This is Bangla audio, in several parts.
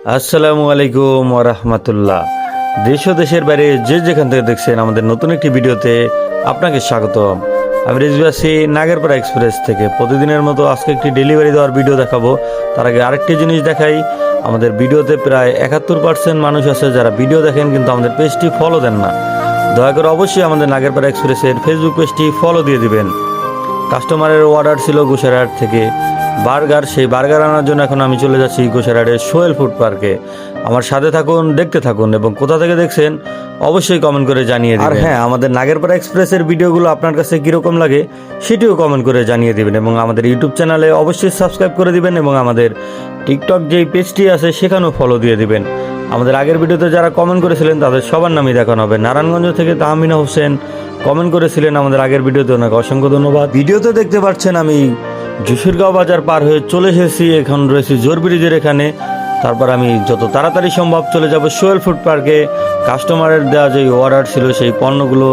আসসালামু আলাইকুম ওয়া রাহমাতুল্লাহ। দেশ ও দেশের বাইরে যে যেখান থেকে দেখছেন আমাদের নতুন একটি ভিডিওতে আপনাকে স্বাগতম। আমি রিজভী আছি নাগেরপাড়া এক্সপ্রেস থেকে। প্রতিদিনের মতো আজকে একটি ডেলিভারি দেওয়ার ভিডিও দেখাবো। তার আগে আরেকটি জিনিস দেখাই, আমাদের ভিডিওতে প্রায় 71% মানুষ আছে যারা ভিডিও দেখেন কিন্তু আমাদের পেজটি ফলো দেন না। দয়া করে অবশ্যই আমাদের নাগেরপাড়া এক্সপ্রেসের ফেসবুক পেজটি ফলো দিয়ে দিবেন। কাস্টমারের অর্ডার ছিল গোসাইরহাট থেকে বার্গার, সেই বার্গার আনার জন্য এখন আমি চলে যাচ্ছি গোসাইরহাটের সোহেল ফুড পার্কে। আমার সাথে থাকুন, দেখতে থাকুন এবং কোথা থেকে দেখছেন অবশ্যই কমেন্ট করে জানিয়ে দিবেন। আর হ্যাঁ, আমাদের নাগেরপাড়া এক্সপ্রেসের ভিডিওগুলো আপনার কাছে কীরকম লাগে সেটিও কমেন্ট করে জানিয়ে দিবেন এবং আমাদের ইউটিউব চ্যানেলে অবশ্যই সাবস্ক্রাইব করে দিবেন এবং আমাদের টিকটক যেই পেজটি আছে সেখানেও ফলো দিয়ে দিবেন। আমাদের আগের ভিডিওতে যারা কমেন্ট করেছিলেন তাদের সবার নামই দেখানো হবে। নারায়ণগঞ্জ থেকে তাহমিনা হোসেন কমেন্ট করেছিলেন আমাদের আগের ভিডিওতে, ওনাকে অসংখ্য ধন্যবাদ। ভিডিওতে দেখতে পাচ্ছেন আমি যশোরগাঁও বাজার পার হয়ে চলে এসেছি, এখন রয়েছি জোর ব্রিজের এখানে। তারপর আমি যত তাড়াতাড়ি সম্ভব চলে যাব সোহেল ফুড পার্কে কাস্টমারের দেওয়া যে অর্ডার ছিল সেই পণ্যগুলো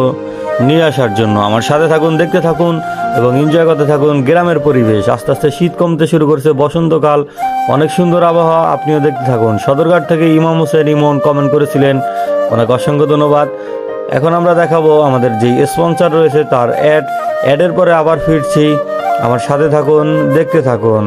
নিয়ে আসার জন্য। আমার সাথে থাকুন, দেখতে থাকুন এবং এনজয় করতে থাকুন গ্রামের পরিবেশ। আস্তে আস্তে শীত কমতে শুরু করছে, বসন্তকাল, অনেক সুন্দর আবহাওয়া, আপনিও দেখতে থাকুন। সদরঘাট থেকে ইমাম হোসেন ইমন কমেন্ট করেছিলেন, ওনাকে অসংখ্য ধন্যবাদ। এখন আমরা দেখাবো আমাদের যেই স্পন্সর রয়েছে তার অ্যাডের পরে আবার ফিরছি। আমার সাথে থাকুন, দেখতে থাকুন।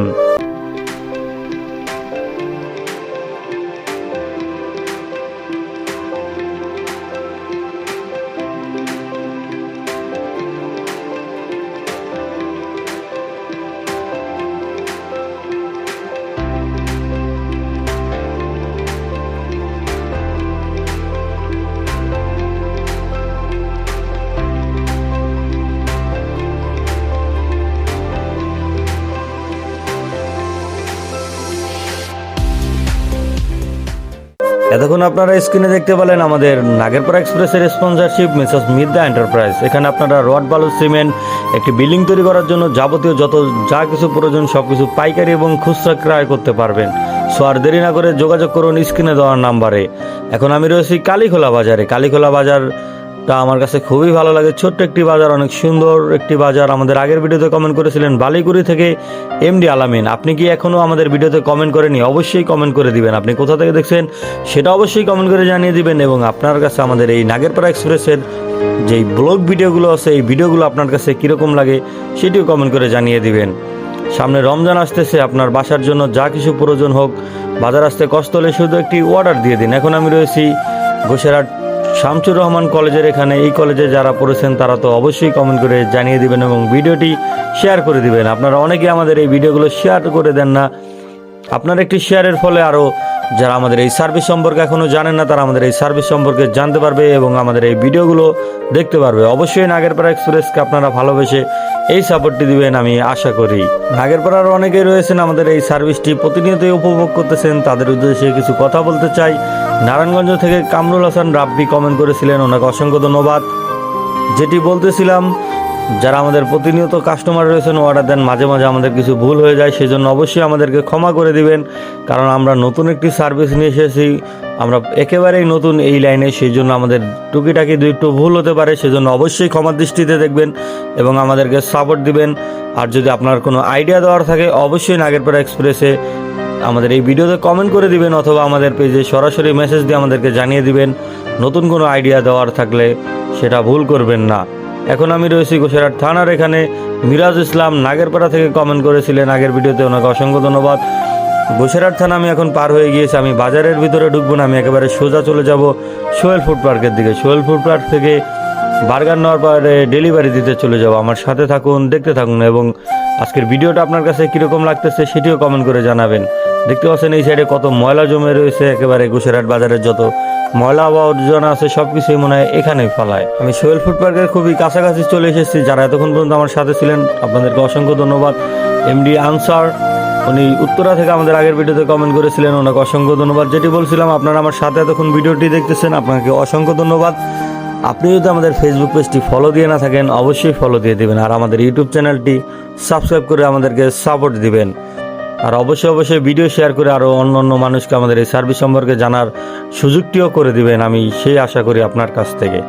এতক্ষণ আপনারা স্ক্রিনে দেখতে পেলেন আমাদের নাগেরপাড়া এক্সপ্রেসের স্পন্সরশিপ মিসেস মিদ্দা এন্টারপ্রাইজ। এখানে আপনারা রড, বালু, সিমেন্ট, একটি বিল্ডিং তৈরি করার জন্য যাবতীয় যত যা কিছু প্রয়োজন সব কিছু পাইকারি এবং খুচরা ক্রয় করতে পারবেন। সো আর দেরি না করে যোগাযোগ করুন স্ক্রিনে দেওয়ার নাম্বারে। এখন আমি রয়েছি কালীখোলা বাজারে। কালীখোলা বাজারটা আমার কাছে খুবই ভালো লাগে, ছোট্ট একটি বাজার, অনেক সুন্দর একটি বাজার। আমাদের আগের ভিডিওতে কমেন্ট করেছিলেন বালিগুড়ি থেকে এমডি আলামিন। আপনি কি এখনও আমাদের ভিডিওতে কমেন্ট করেনি? অবশ্যই কমেন্ট করে দিবেন। আপনি কোথা থেকে দেখছেন সেটা অবশ্যই কমেন্ট করে জানিয়ে দিবেন এবং আপনার কাছে আমাদের এই নাগেরপাড়া এক্সপ্রেসের যেই ব্লগ ভিডিওগুলো আছে এই ভিডিওগুলো আপনার কাছে কীরকম লাগে সেটিও কমেন্ট করে জানিয়ে দিবেন। সামনে রমজান আসতেছে, আপনার বাসার জন্য যা কিছু প্রয়োজন হোক, বাজার আসতে কষ্ট হলে শুধু একটি অর্ডার দিয়ে দিন। এখন আমি রয়েছি গোসাইরহাট শামসুর রহমান কলেজের এখানে। এই কলেজে যারা পড়েছেন তারা তো অবশ্যই কমেন্ট করে জানিয়ে দিবেন এবং ভিডিওটি শেয়ার করে দিবেন। আপনারা অনেকে আমাদের এই ভিডিওগুলো শেয়ার করে দেন না। আপনার একটি শেয়ারের ফলে আরও যারা আমাদের এই সার্ভিস সম্পর্কে এখনও জানেন না তারা আমাদের এই সার্ভিস সম্পর্কে জানতে পারবে এবং আমাদের এই ভিডিওগুলো দেখতে পারবে। অবশ্যই নাগেরপাড়া এক্সপ্রেসকে আপনারা ভালোবেসে এই সাপোর্টটি দিবেন আমি আশা করি। নাগেরপাড়ার অনেকেই রয়েছেন আমাদের এই সার্ভিসটি প্রতিনিয়তই উপভোগ করতেছেন, তাদের উদ্দেশ্যে কিছু কথা বলতে চাই। নারায়ণগঞ্জ থেকে কামরুল হাসান রাব্বি কমেন্ট করেছিলেন, ওনাকে অসংখ্য ধন্যবাদ। যেটি বলতেছিলাম, যারা আমাদের প্রতিনিয়ত কাস্টমার রয়েছেন, অর্ডার দেন, মাঝে মাঝে আমাদের কিছু ভুল হয়ে যায়, সেজন্য অবশ্যই আমাদেরকে ক্ষমা করে দিবেন। কারণ আমরা নতুন একটি সার্ভিস নিয়ে এসেছি, আমরা একেবারেই নতুন এই লাইনে, সেই জন্য আমাদের টুকিটাকি দুই একটু ভুল হতে পারে, সেজন্য অবশ্যই ক্ষমার দৃষ্টিতে দেখবেন এবং আমাদেরকে সাপোর্ট দিবেন। আর যদি আপনার কোনো আইডিয়া দেওয়ার থাকে অবশ্যই নাগেরপাড়া এক্সপ্রেসে আমাদের এই ভিডিওতে কমেন্ট করে দিবেন অথবা আমাদের পেজে সরাসরি মেসেজ দিয়ে আমাদেরকে জানিয়ে দিবেন। নতুন কোনো আইডিয়া দেওয়ার থাকলে সেটা ভুল করবেন না। এখন আমি রয়েছি গোসাইরহাট থানার এখানে। মিরাজ ইসলাম নাগেরপাড়া থেকে কমেন্ট করেছিলেন আগের ভিডিওতে, ওনাকে অসংখ্য ধন্যবাদ। গোসাইরহাট থানা আমি এখন পার হয়ে গিয়েছি, আমি বাজারের ভিতরে ঢুকবো না, আমি একেবারে সোজা চলে যাব সোহেল ফুড পার্কের দিকে। সোহেল ফুড পার্ক থেকে বার্গার নেওয়ার পরে ডেলিভারি দিতে চলে যাব। আমার সাথে থাকুন, দেখতে থাকুন এবং আজকের ভিডিওটা আপনার কাছে কীরকম লাগতেছে সেটিও কমেন্ট করে জানাবেন। দেখতে পাচ্ছেন এই সাইডে কত ময়লা জমে রয়েছে, একেবারে গোসাইরহাট বাজারের যত ময়লা আবর্জনা আছে সব কিছুই মনে হয় এখানেই ফেলায়। আমি সোহেল ফুড পার্কের খুবই কাছাকাছি চলে এসেছি। যারা এতক্ষণ পর্যন্ত আমার সাথে ছিলেন আপনাদেরকে অসংখ্য ধন্যবাদ। এমডি আনসার, উনি উত্তরা থেকে আমাদের আগের ভিডিওতে কমেন্ট করেছিলেন, ওনাকে অসংখ্য ধন্যবাদ। যেটি বলছিলাম, আপনারা আমার সাথে এতক্ষণ ভিডিওটি দেখতেছেন, আপনাকে অসংখ্য ধন্যবাদ। আপনি যদি আমাদের ফেসবুক পেজটি ফলো দিয়ে না থাকেন অবশ্যই ফলো দিয়ে দিবেন আর আমাদের ইউটিউব চ্যানেলটি সাবস্ক্রাইব করে আমাদেরকে সাপোর্ট দিবেন। আর অবশ্যই ভিডিও শেয়ার করে আরও অন্য মানুষকে আমাদের এই সার্ভিস সম্পর্কে জানার সুযোগটিও করে দিবেন, আমি সেই আশা করি আপনার কাছ থেকে।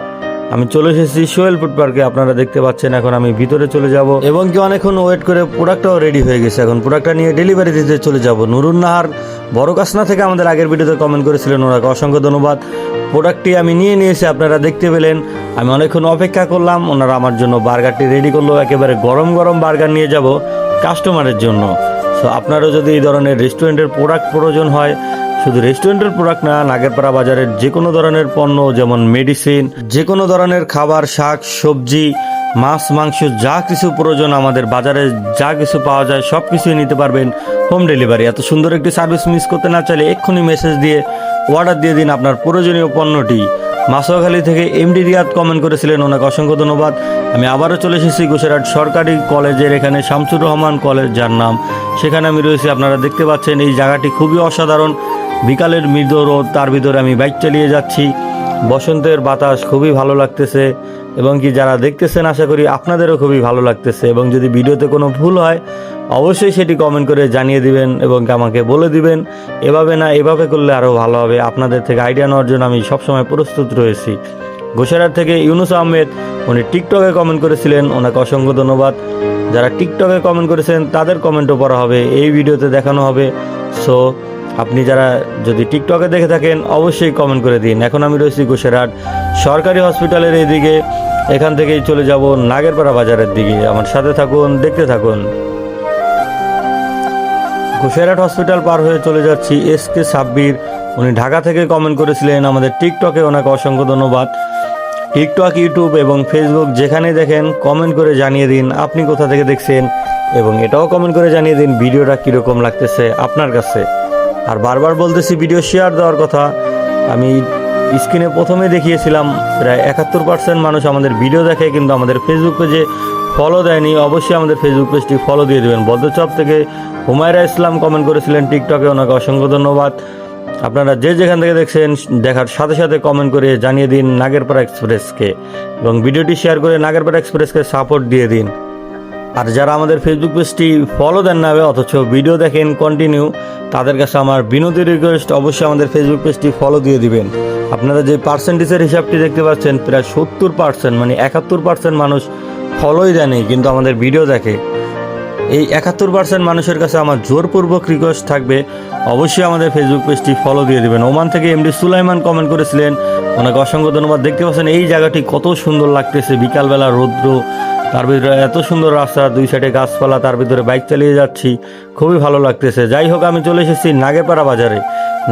আমি চলে এসেছি সোহেল ফুড পার্কে। আপনারা দেখতে পাচ্ছেন এখন আমি ভিতরে চলে যাব এবং কি অনেকক্ষণ ওয়েট করে প্রোডাক্টটাও রেডি হয়ে গেছে। এখন প্রোডাক্টটা নিয়ে ডেলিভারি দিতে চলে যাব। নুরুন নাহার বড় কাসনা থেকে আমাদের আগের ভিডিওতে কমেন্ট করেছিলেন, ওনাকে অসংখ্য ধন্যবাদ। প্রোডাক্টটি আমি নিয়ে নিয়েছি, আপনারা দেখতে পেলেন। আমি অনেকক্ষণ অপেক্ষা করলাম, ওনারা আমার জন্য বার্গারটি রেডি করলো। একেবারে গরম গরম বার্গার নিয়ে যাব কাস্টমারের জন্য। সো আপনারও যদি এই ধরনের রেস্টুরেন্টের প্রোডাক্ট প্রয়োজন হয়, শুধু রেস্টুরেন্টের প্রোডাক্ট না, নাগেরপাড়া বাজারের যে কোনো ধরনের পণ্য, যেমন মেডিসিন, যে কোনো ধরনের খাবার, শাক সবজি, মাছ মাংস, যা কিছু প্রয়োজন আমাদের বাজারে যা কিছু পাওয়া যায় সব কিছুই নিতে পারবেন হোম ডেলিভারি। এত সুন্দর একটি সার্ভিস মিস করতে না চাইলে এক্ষুনি মেসেজ দিয়ে অর্ডার দিয়ে দিন আপনার প্রয়োজনীয় পণ্যটি। মাসোয়াখালী থেকে এমডি রিয়াদ কমেন্ট করেছিলেন, ওনাকে অসংখ্য ধন্যবাদ। আমি আবারও চলে এসেছি গোসেরহাট সরকারি কলেজের এখানে, শামসুর রহমান কলেজ যার নাম, সেখানে আমি রয়েছি। আপনারা দেখতে পাচ্ছেন এই জায়গাটি খুবই অসাধারণ। বিকালের মৃদু রোদ, তার ভিতরে আমি বাইক চালিয়ে যাচ্ছি। বসন্তের বাতাস খুবই ভালো লাগতেছে এবং কি যারা দেখতেছেন আশা করি আপনাদেরও খুবই ভালো লাগতেছে। এবং যদি ভিডিওতে কোনো ভুল হয় অবশ্যই সেটি কমেন্ট করে জানিয়ে দিবেন এবং আমাকে বলে দিবেন এভাবে না এভাবে করলে আরও ভালো হবে। আপনাদের থেকে আইডিয়া নেওয়ার জন্য আমি সবসময় প্রস্তুত রয়েছি। গোসেরহাট থেকে ইউনুস আহমেদ, উনি টিকটকে কমেন্ট করেছিলেন, ওনাকে অসংখ্য ধন্যবাদ। যারা টিকটকে কমেন্ট করেছেন তাদের কমেন্টও পড়া হবে, এই ভিডিওতে দেখানো হবে। সো আপনি যারা যদি টিকটকে দেখে থাকেন অবশ্যই কমেন্ট করে দিন। এখন আমি রয়েছি গোসেরহাট সরকারি হসপিটালের এইদিকে, এখান থেকেই চলে যাব নাগেরপাড়া বাজারের দিকে। আমার সাথে থাকুন, দেখতে থাকুন। গোসেরহাট হসপিটাল পার হয়ে চলে যাচ্ছি এসকে সাব্বির, উনি ঢাকা থেকে কমেন্ট করেছিলেন আমাদের টিকটকে, ওনাকে অসংখ্য ধন্যবাদ। টিকটক, ইউটিউব এবং ফেসবুক যেখানে দেখেন কমেন্ট করে জানিয়ে দিন আপনি কোথা থেকে দেখছেন এবং এটাও কমেন্ট করে জানিয়ে দিন ভিডিওটা কীরকম লাগতেছে আপনার কাছে। আর বারবার বলতেছি ভিডিও শেয়ার দেওয়ার কথা। আমি স্ক্রিনে প্রথমে দেখিয়েছিলাম প্রায় 71% মানুষ আমাদের ভিডিও দেখে কিন্তু আমাদের ফেসবুক পেজে ফলো দেয়নি। অবশ্যই আমাদের ফেসবুক পেজটি ফলো দিয়ে দেবেন। বদ্ধচপ থেকে হুমায়রা ইসলাম কমেন্ট করেছিলেন টিকটকে, ওনাকে অসংখ্য ধন্যবাদ। আপনারা যে যেখান থেকে দেখছেন দেখার সাথে সাথে কমেন্ট করে জানিয়ে দিন নাগেরপাড়া এক্সপ্রেসকে এবং ভিডিওটি শেয়ার করে নাগেরপাড়া এক্সপ্রেসকে সাপোর্ট দিয়ে দিন। আর যারা আমাদের ফেসবুক পেজটি ফলো দেন না অথচ ভিডিও দেখেন কন্টিনিউ, তাদের কাছে আমার বিনতি রিকোয়েস্ট, অবশ্যই আমাদের ফেসবুক পেজটি ফলো দিয়ে দিবেন। আপনারা যে পার্সেন্টেজের হিসাবটি দেখতে পাচ্ছেন প্রায় 70%, মানে 71% মানুষ ফলোই দেয়নি কিন্তু আমাদের ভিডিও দেখে। এই 71% মানুষের কাছে আমার জোরপূর্বক রিকোয়েস্ট থাকবে অবশ্যই আমাদের ফেসবুক পেজটি ফলো দিয়ে দেবেন। ওমান থেকে এমডি সুলাইমান কমেন্ট করেছিলেন, ওনাকে অসংখ্য ধন্যবাদ। দেখতে পাচ্ছেন এই জায়গাটি কত সুন্দর লাগতেছে, বিকালবেলা রৌদ্র, তার ভিতরে এত সুন্দর রাস্তা, দুই সাইডে গাছপালা, তার ভিতরে বাইক চালিয়ে যাচ্ছি, খুবই ভালো লাগতেছে। যাই হোক, আমি চলে এসেছি নাগেরপাড়া বাজারে।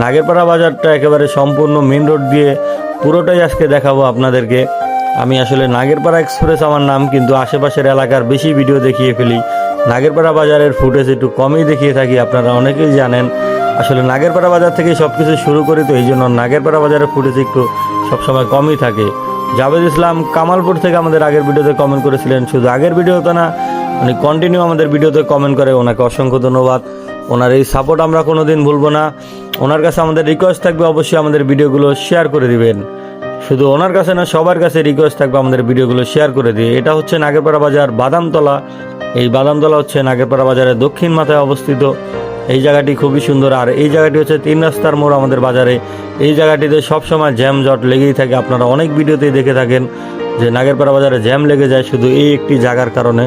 নাগেরপাড়া বাজারটা একেবারে সম্পূর্ণ মেন রোড দিয়ে পুরোটাই আজকে দেখাবো আপনাদেরকে। আমি আসলে নাগেরপাড়া এক্সপ্রেস আমার নাম, কিন্তু আশেপাশের এলাকার বেশি ভিডিও দেখিয়ে ফেলি। নাগেরপাড়া বাজারের ফুটেজ একটু কমই দেখিয়ে থাকি, আপনারা অনেকেই জানেন। আসলে নাগেরপাড়া বাজার থেকে সব কিছু শুরু করি, তো এই জন্য নাগেরপাড়া বাজারের ফুটেজ একটু সবসময় কমই থাকে। জাভেদ ইসলাম কামালপুর থেকে আমাদের আগের ভিডিওতে কমেন্ট করেছিলেন, শুধু আগের ভিডিওতে না, উনি কন্টিনিউ আমাদের ভিডিওতে কমেন্ট করে, ওনাকে অসংখ্য ধন্যবাদ। ওনার এই সাপোর্ট আমরা কোনো দিন ভুলবো না। ওনার কাছে আমাদের রিকোয়েস্ট থাকবে অবশ্যই আমাদের ভিডিওগুলো শেয়ার করে দিবেন। শুধু ওনার কাছে না, সবার কাছে রিকোয়েস্ট থাকবে আমাদের ভিডিওগুলো শেয়ার করে দিয়ে। এটা হচ্ছে নাগেরপাড়া বাজার বাদামতলা। এই বাদামতলা হচ্ছে নাগেরপাড়া বাজারের দক্ষিণ মাথায় অবস্থিত। এই জায়গাটি খুবই সুন্দর। আর এই জায়গাটি হচ্ছে 3 রাস্তার মোড় আমাদের বাজারে। এই জায়গাটিতে সবসময় জ্যাম জট লেগেই থাকে, আপনারা অনেক ভিডিওতেই দেখে থাকেন যে নাগেরপাড়া বাজারে জ্যাম লেগে যায় শুধু এই একটি জায়গার কারণে।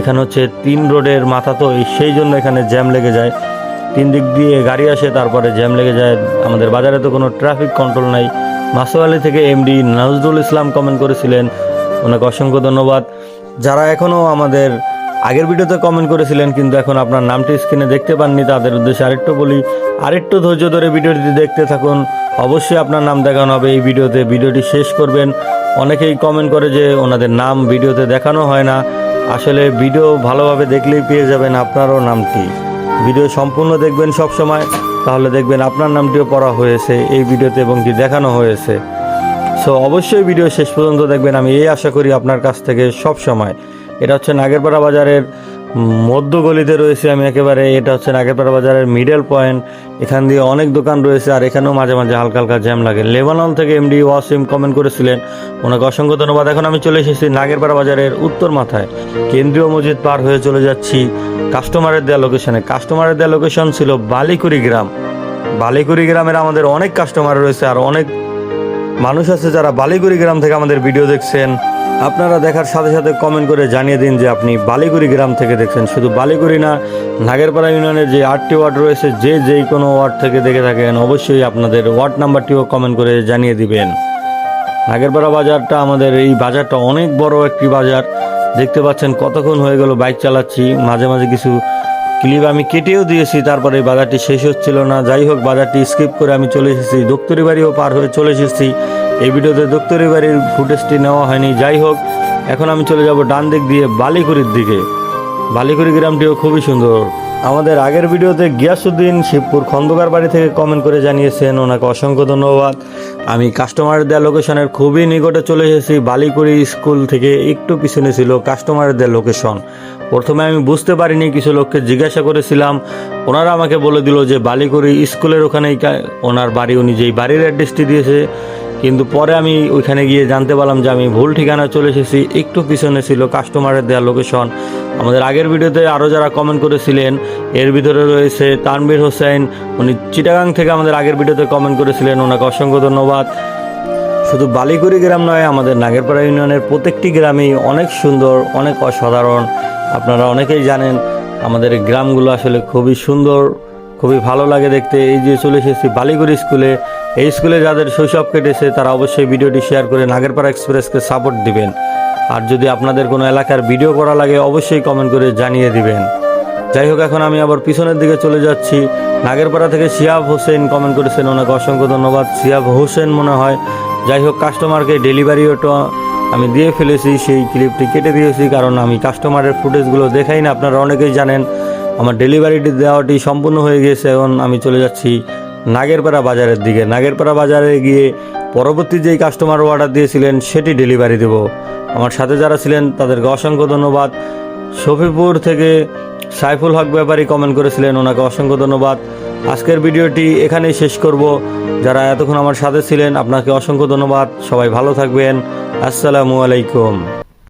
এখানে হচ্ছে 3 রোডের মাথা, তো সেই জন্য এখানে জ্যাম লেগে যায়। 3 দিক দিয়ে গাড়ি আসে, তারপরে জ্যাম লেগে যায়। আমাদের বাজারে তো কোনো ট্রাফিক কন্ট্রোল নাই। মাসোয়াখালী থেকে এমডি নজরুল ইসলাম কমেন্ট করেছিলেন, ওনাকে অসংখ্য ধন্যবাদ। যারা এখনও আমাদের আগের ভিডিওতে কমেন্ট করেছিলেন কিন্তু এখন আপনার নামটি স্ক্রিনে দেখতে পাননি, তাদের উদ্দেশ্যে আরেকটু বলি, আরেকটু ধৈর্য ধরে ভিডিওটি দেখতে থাকুন। অবশ্যই আপনার নাম দেখানো হবে এই ভিডিওতে। ভিডিওটি শেষ করবেন। অনেকেই কমেন্ট করে যে ওনাদের নাম ভিডিওতে দেখানো হয় না। আসলে ভিডিও ভালোভাবে দেখলেই পেয়ে যাবেন আপনারও নামটি। ভিডিও সম্পূর্ণ দেখবেন সব সময়, তাহলে দেখবেন আপনার নামটিও পড়া হয়েছে এই ভিডিওতে এবং কি দেখানো হয়েছে। সো অবশ্যই ভিডিও শেষ পর্যন্ত দেখবেন, আমি এই আশা করি আপনার কাছ থেকে সব সময়। এটা হচ্ছে নাগেরপাড়া বাজারের মধ্য গলিতে রয়েছে আমি একেবারে। এটা হচ্ছে নাগেরপাড়া বাজারের মিডল পয়েন্ট। এখান দিয়ে অনেক দোকান রয়েছে আর এখানেও মাঝে মাঝে হালকা হালকা জ্যাম লাগে। লেবানন থেকে এমডি ওয়াসিম কমেন্ট করেছিলেন, ওনাকে অসংখ্য ধন্যবাদ। এখন আমি চলে এসেছি নাগেরপাড়া বাজারের উত্তর মাথায়। কেন্দ্রীয় মসজিদ পার হয়ে চলে যাচ্ছি কাস্টমারের দেওয়া লোকেশনে। কাস্টমারের দেওয়া লোকেশন ছিল বালিকুড়ি গ্রাম। বালিকুড়ি গ্রামের আমাদের অনেক কাস্টমার রয়েছে আর অনেক মানুষ আছে যারা বালিগুড়ি গ্রাম থেকে আমাদের ভিডিও দেখছেন, আপনারা দেখার সাথে সাথে কমেন্ট করে জানিয়ে দিন যে আপনি বালিগুড়ি গ্রাম থেকে দেখছেন। শুধু বালিগুড়ি না, নাগেরপাড়া ইউনিয়নের যে 8টি ওয়ার্ড রয়েছে, যেই কোনো ওয়ার্ড থেকে দেখে থাকেন অবশ্যই আপনাদের ওয়ার্ড নাম্বারটিও কমেন্ট করে জানিয়ে দিবেন। নাগেরপাড়া বাজারটা, আমাদের এই বাজারটা অনেক বড় একটি বাজার। দেখতে পাচ্ছেন কতক্ষণ হয়ে গেল বাইক চালাচ্ছি, মাঝে মাঝে কিছু ক্লিপ আমি কেটেও দিয়েছি, তারপরে এই বাজারটি শেষ হচ্ছিল না। যাই হোক, বাজারটি স্কিপ করে আমি চলে এসেছি, দোক্তরি বাড়িও পার হয়ে চলে এসেছি। এই ভিডিওতে দোক্তরি বাড়ির ফুটেজটি নেওয়া হয়নি। যাই হোক, এখন আমি চলে যাব ডান দিক দিয়ে বালিকুড়ির দিকে। বালিকুড়ি গ্রামটিও খুবই সুন্দর। আমাদের আগের ভিডিওতে গিয়াসউদ্দিন শিবপুর খন্দকার বাড়ি থেকে কমেন্ট করে জানিয়েছেন, ওনাকে অসংখ্য ধন্যবাদ। আমি কাস্টমারের দেওয়া লোকেশনের খুবই নিকটে চলে এসেছি। বালিকুড়ি স্কুল থেকে একটু পিছনে ছিল কাস্টমারের দেওয়া লোকেশন। প্রথমে আমি বুঝতে পারিনি, কিছু লোককে জিজ্ঞাসা করেছিলাম, ওনারা আমাকে বলে দিল যে বালিকুড়ি স্কুলের ওখানেই ওনার বাড়ি, উনি যেই বাড়ির অ্যাড্রেসটি দিয়েছে। কিন্তু পরে আমি ওইখানে গিয়ে জানতে পারলাম যে আমি ভুল ঠিকানা চলে এসেছি, একটু পিছনে ছিল কাস্টমারের দেওয়া লোকেশন। আমাদের আগের ভিডিওতে আরও যারা কমেন্ট করেছিলেন, এর ভিতরে রয়েছে তানভীর হোসেন, উনি চিটাগাং থেকে আমাদের আগের ভিডিওতে কমেন্ট করেছিলেন, ওনাকে অসংখ্য ধন্যবাদ। শুধু বালিকুড়ি গ্রাম নয়, আমাদের নাগেরপাড়া ইউনিয়নের প্রত্যেকটি গ্রামই অনেক সুন্দর, অনেক অসাধারণ। আপনারা অনেকেই জানেন আমাদের এই গ্রামগুলো আসলে খুবই সুন্দর, খুবই ভালো লাগে দেখতে। এই যে চলে এসেছি বালিকুড়ি স্কুলে। এই স্কুলে যাদের শৈশব কেটেছে তারা অবশ্যই ভিডিওটি শেয়ার করে নাগেরপাড়া এক্সপ্রেসকে সাপোর্ট দিবেন। আর যদি আপনাদের কোনো এলাকার ভিডিও করা লাগে অবশ্যই কমেন্ট করে জানিয়ে দিবেন। যাই হোক, এখন আমি আবার পিছনের দিকে চলে যাচ্ছি। নাগেরপাড়া থেকে শিহাব হোসেন কমেন্ট করেছেন, ওনাকে অসংখ্য ধন্যবাদ। শিহাব হোসেন মনে হয়। যাই হোক, কাস্টমারকে ডেলিভারিটা আমি দিয়ে ফেলেছি, সেই ক্লিপটি কেটে দিয়েছি, কারণ আমি কাস্টমারের ফুটেজগুলো দেখাই না। আপনারা অনেকেই জানেন আমার ডেলিভারিটি দেওয়াটি সম্পূর্ণ হয়ে গিয়েছে। এখন আমি চলে যাচ্ছি নাগেরপাড়া বাজারের দিকে। নাগেরপাড়া বাজারে গিয়ে পরবর্তী যেই কাস্টমার অর্ডার দিয়েছিলেন সেটি ডেলিভারি দেব। আমার সাথে যারা ছিলেন তাদেরকে অসংখ্য ধন্যবাদ। শফিপুর থেকে সাইফুল হক ব্যাপারী কমেন্ট করেছিলেন, ওনাকে অসংখ্য ধন্যবাদ। আজকের ভিডিওটি এখানেই শেষ করব। যারা এতক্ষণ আমার সাথে ছিলেন আপনাকে অসংখ্য ধন্যবাদ। সবাই ভালো থাকবেন। আসসালামু আলাইকুম।